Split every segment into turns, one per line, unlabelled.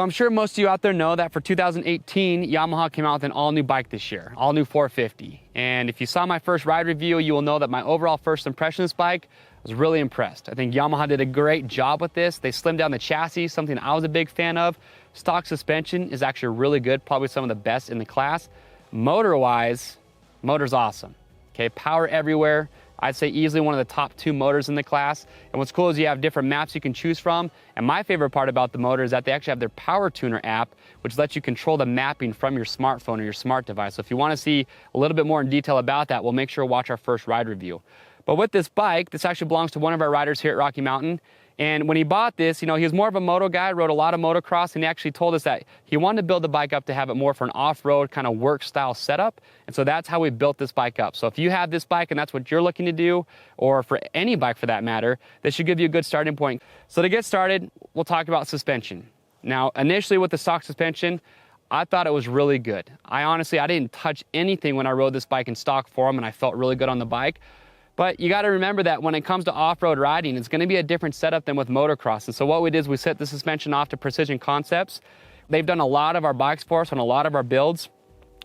So I'm sure most of you out there know that for 2018, Yamaha came out with an all-new bike this year, all-new 450. And if you saw my first ride review, you will know that my overall first impression of this bike, I was really impressed. I think Yamaha did a great job with this. They slimmed down the chassis, something I was a big fan of. Stock suspension is actually really good, probably some of the best in the class. Motor-wise, motor's awesome. Okay, power everywhere. I'd say easily one of the top 2 motors in the class. And what's cool is you have different maps you can choose from. And my favorite part about the motor is that they actually have their Power Tuner app, which lets you control the mapping from your smartphone or your smart device. So if you want to see a little bit more in detail about that, we'll make sure to watch our first ride review. But with this bike, this actually belongs to one of our riders here at Rocky Mountain. And when he bought this, you know, he was more of a moto guy, rode a lot of motocross, and he actually told us that he wanted to build the bike up to have it more for an off-road kind of work style setup. And so that's how we built this bike up. So if you have this bike and that's what you're looking to do, or for any bike for that matter, this should give you a good starting point. So to get started, we'll talk about suspension. Now, initially with the stock suspension, I thought it was really good. I didn't touch anything when I rode this bike in stock form, and I felt really good on the bike. But you got to remember that when it comes to off-road riding, it's going to be a different setup than with motocross. And so what we did is we set the suspension off to Precision Concepts. They've done a lot of our bikes for us on a lot of our builds.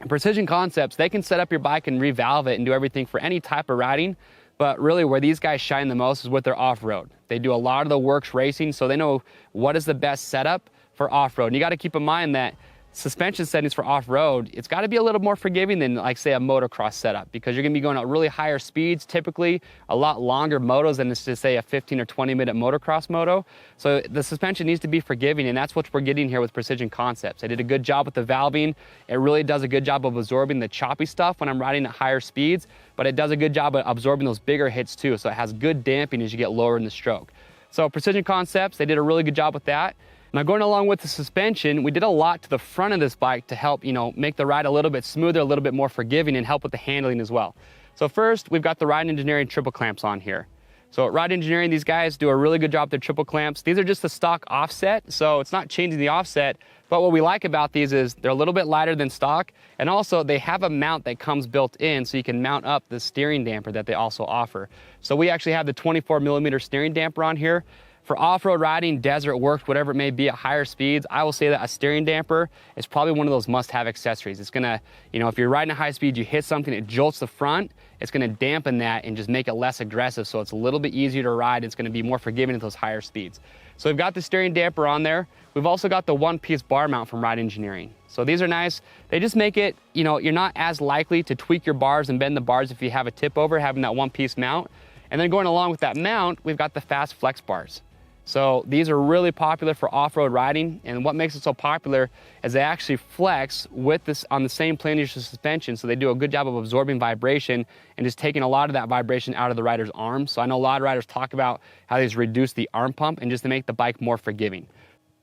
And Precision Concepts, they can set up your bike and revalve it and do everything for any type of riding. But really where these guys shine the most is with their off-road. They do a lot of the WORCS racing, so they know what is the best setup for off-road. And you got to keep in mind that suspension settings for off-road, it's got to be a little more forgiving than, like, say, a motocross setup, because you're going to be going at really higher speeds, typically a lot longer motos than to say a 15 or 20 minute motocross moto. So the suspension needs to be forgiving, and that's what we're getting here with Precision Concepts. They did a good job with the valving. It really does a good job of absorbing the choppy stuff when I'm riding at higher speeds, but it does a good job of absorbing those bigger hits too, so it has good damping as you get lower in the stroke. So Precision Concepts, they did a really good job with that. Now, going along with the suspension, we did a lot to the front of this bike to help, make the ride a little bit smoother, a little bit more forgiving, and help with the handling as well. So first, we've got the Ride Engineering triple clamps on here. So at Ride Engineering, these guys do a really good job with their triple clamps. These are just the stock offset, so it's not changing the offset. But what we like about these is they're a little bit lighter than stock, and also they have a mount that comes built in, so you can mount up the steering damper that they also offer. So we actually have the 24mm steering damper on here. For off-road riding, desert work, whatever it may be at higher speeds, I will say that a steering damper is probably one of those must-have accessories. It's gonna, if you're riding at high speed, you hit something, it jolts the front, it's gonna dampen that and just make it less aggressive, so it's a little bit easier to ride. It's gonna be more forgiving at those higher speeds. So we've got the steering damper on there. We've also got the one-piece bar mount from Ride Engineering. So these are nice. They just make it, you're not as likely to tweak your bars and bend the bars if you have a tip over, having that one-piece mount. And then going along with that mount, we've got the fast flex bars. So these are really popular for off-road riding, and what makes it so popular is they actually flex with this on the same plane as your suspension, so they do a good job of absorbing vibration and just taking a lot of that vibration out of the rider's arm. So I know a lot of riders talk about how these reduce the arm pump and just to make the bike more forgiving.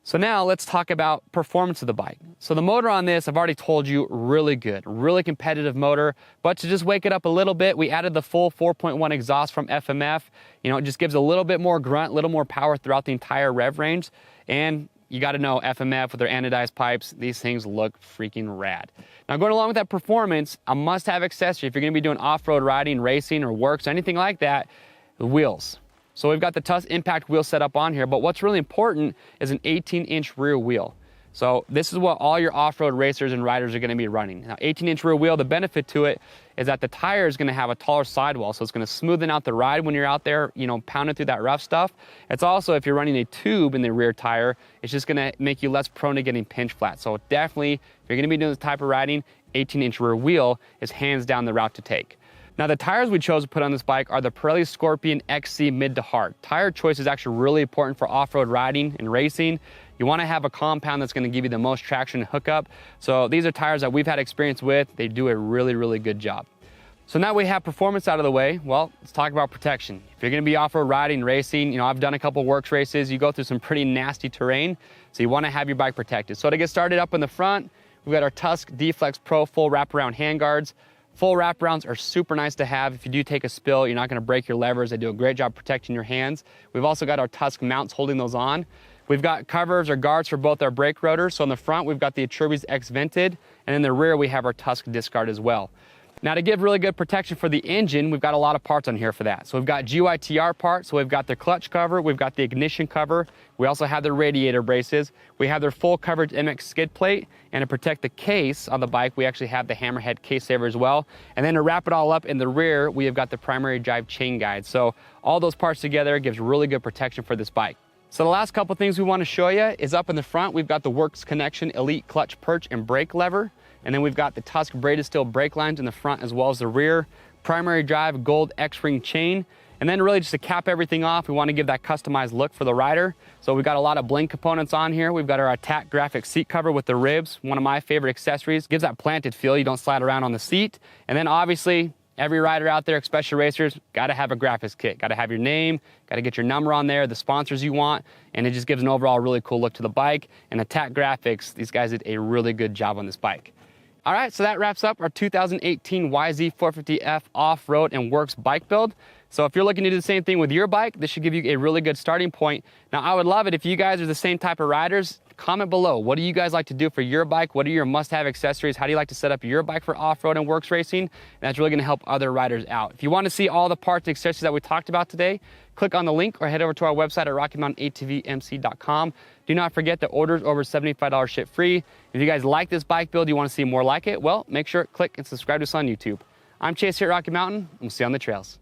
So now let's talk about performance of the bike. So the motor on this, I've already told you, really good, really competitive motor. But to just wake it up a little bit, we added the full 4.1 exhaust from FMF. It just gives a little bit more grunt, a little more power throughout the entire rev range. And you got to know FMF with their anodized pipes, these things look freaking rad. Now, going along with that performance, a must-have accessory if you're going to be doing off-road riding, racing, or WORCS, anything like that, the wheels. So we've got the Tusk impact wheel set up on here, but what's really important is an 18-inch rear wheel. So this is what all your off-road racers and riders are going to be running. Now, 18-inch rear wheel, the benefit to it is that the tire is going to have a taller sidewall, so it's going to smoothen out the ride when you're out there, pounding through that rough stuff. It's also, if you're running a tube in the rear tire, it's just going to make you less prone to getting pinch flat. So definitely, if you're going to be doing this type of riding, 18-inch rear wheel is hands down the route to take. Now, the tires we chose to put on this bike are the Pirelli Scorpion XC mid to hard. Tire choice is actually really important for off-road riding and racing. You want to have a compound that's going to give you the most traction and hookup. So these are tires that we've had experience with. They do a really, really good job. So now we have performance out of the way. Well, let's talk about protection. If you're going to be off-road riding, racing, I've done a couple WORCS races. You go through some pretty nasty terrain, so you want to have your bike protected. So to get started up in the front, we've got our Tusk D-Flex Pro full wraparound handguards. Full wraparounds are super nice to have. If you do take a spill, you're not going to break your levers. They do a great job protecting your hands. We've also got our Tusk mounts holding those on. We've got covers or guards for both our brake rotors. So in the front, we've got the Atrubis X vented, and in the rear, we have our Tusk disc guard as well. Now, to give really good protection for the engine, we've got a lot of parts on here for that. So we've got GYTR parts, so we've got their clutch cover, we've got the ignition cover, we also have their radiator braces, we have their full coverage MX skid plate, and to protect the case on the bike, we actually have the hammerhead case saver as well. And then to wrap it all up in the rear, we have got the primary drive chain guide. So all those parts together gives really good protection for this bike. So the last couple things we want to show you is up in the front, we've got the WORCS Connection Elite clutch perch and brake lever. And then we've got the Tusk braided steel brake lines in the front as well as the rear, primary drive gold X-ring chain. And then really just to cap everything off, we want to give that customized look for the rider. So we've got a lot of bling components on here. We've got our attack graphic seat cover with the ribs, one of my favorite accessories. Gives that planted feel, you don't slide around on the seat. And then obviously, every rider out there, especially racers, got to have a graphics kit. Got to have your name, got to get your number on there, the sponsors you want, and it just gives an overall really cool look to the bike. And Attack Graphics, these guys did a really good job on this bike. All right, so that wraps up our 2018 YZ450F off-road and WORCS bike build. So if you're looking to do the same thing with your bike, this should give you a really good starting point. Now, I would love it if you guys are the same type of riders. Comment below. What do you guys like to do for your bike? What are your must-have accessories? How do you like to set up your bike for off-road and WORCS racing? And that's really going to help other riders out. If you want to see all the parts and accessories that we talked about today, click on the link or head over to our website at RockyMountainATVMC.com. Do not forget that orders over $75 ship free. If you guys like this bike build, you want to see more like it, well, make sure to click and subscribe to us on YouTube. I'm Chase here at Rocky Mountain, and we'll see you on the trails.